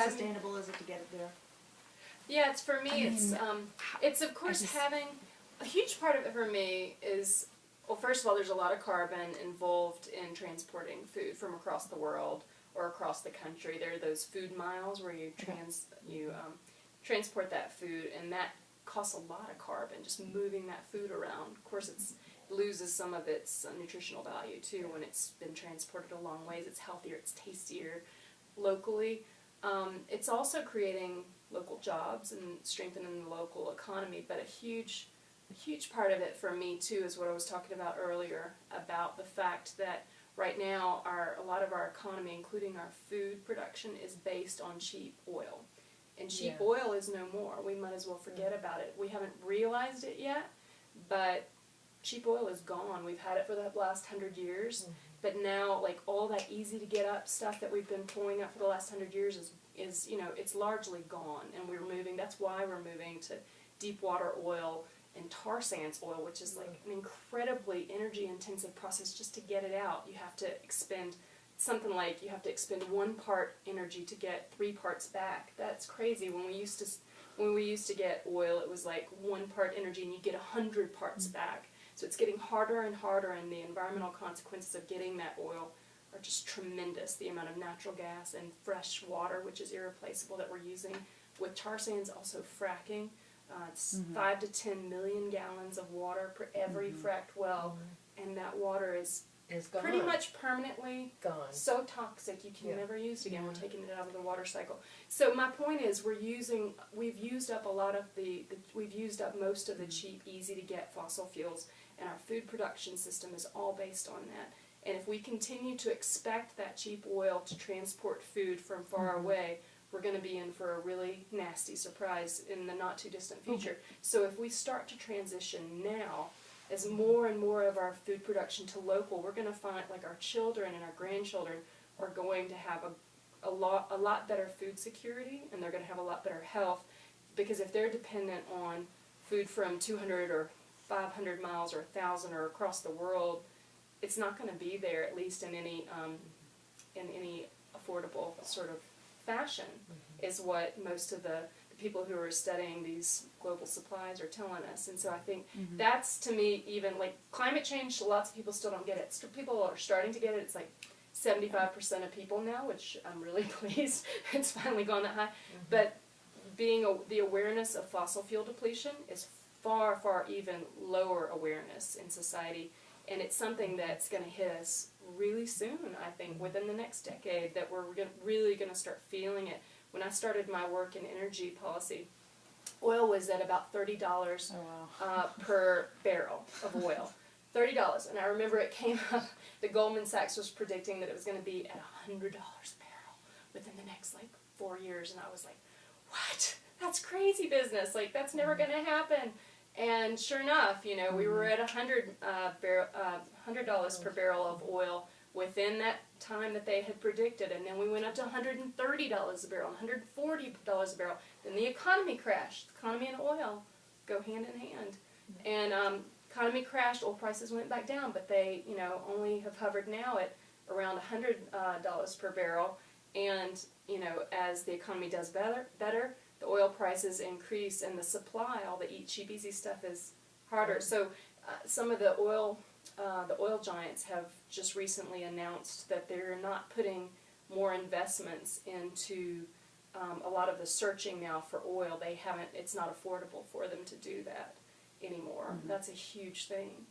sustainable is it to get it there? Yeah, it's for me. It's of course having a huge part of it for me is, well, first of all, there's a lot of carbon involved in transporting food from across the world or across the country. There are those food miles where you transport that food, and that costs a lot of carbon just moving that food around. Of course, it loses some of its nutritional value too when it's been transported a long ways. It's healthier, it's tastier locally. It's also creating local jobs and strengthening the local economy, but a huge part of it for me too is what I was talking about earlier about the fact that right now a lot of our economy, including our food production, is based on cheap oil. And cheap oil is no more. We might as well forget about it. We haven't realized it yet, but cheap oil is gone. We've had it for the last 100 years, but now like all that easy to get up stuff that we've been pulling up for the last 100 years is it's largely gone, and we're moving. That's why we're moving to deep water oil and tar sands oil, which is like an incredibly energy intensive process just to get it out. You have to expend something like you have to expend 1 part energy to get 3 parts back. That's crazy. When we used to get oil, it was like 1 part energy and you get 100 parts back. So it's getting harder and harder, and the environmental consequences of getting that oil are just tremendous. The amount of natural gas and fresh water, which is irreplaceable, that we're using with tar sands, also fracking. It's 5 to 10 million gallons of water per every fracked well, and that water is gone. Pretty much permanently gone. So toxic you can never use it again. We're taking it out of the water cycle. So my point is, we've used up most of the cheap, easy to get fossil fuels, and our food production system is all based on that. And if we continue to expect that cheap oil to transport food from far away, we're going to be in for a really nasty surprise in the not too distant future. So if we start to transition now, as more and more of our food production to local, we're going to find like our children and our grandchildren are going to have a lot better food security, and they're going to have a lot better health, because if they're dependent on food from 200 or 500 miles or 1,000 or across the world, it's not going to be there, at least in any affordable sort of fashion, is what most of the people who are studying these global supplies are telling us. And so I think that's, to me, even like climate change, lots of people still don't get it. People are starting to get it. It's like 75% of people now, which I'm really pleased it's finally gone that high. But the awareness of fossil fuel depletion is far, far even lower awareness in society. And it's something that's going to hit us really soon, I think, within the next decade, that we're really going to start feeling it. When I started my work in energy policy, oil was at about $30 per barrel of oil. $30. And I remember it came up, the Goldman Sachs was predicting that it was going to be at $100 a barrel within the next, 4 years. And I was like, what? That's crazy business. That's never going to happen. And sure enough, we were at $100 per barrel of oil within that time that they had predicted, and then we went up to $130 a barrel, $140 a barrel. Then the economy crashed. Economy and oil go hand in hand, and economy crashed. Oil prices went back down, but they, only have hovered now at around $100 per barrel. And as the economy does better, the oil prices increase, and the supply, all the cheap, easy stuff, is harder. So some of the oil giants have just recently announced that they're not putting more investments into a lot of the searching now for oil. It's not affordable for them to do that anymore. That's a huge thing.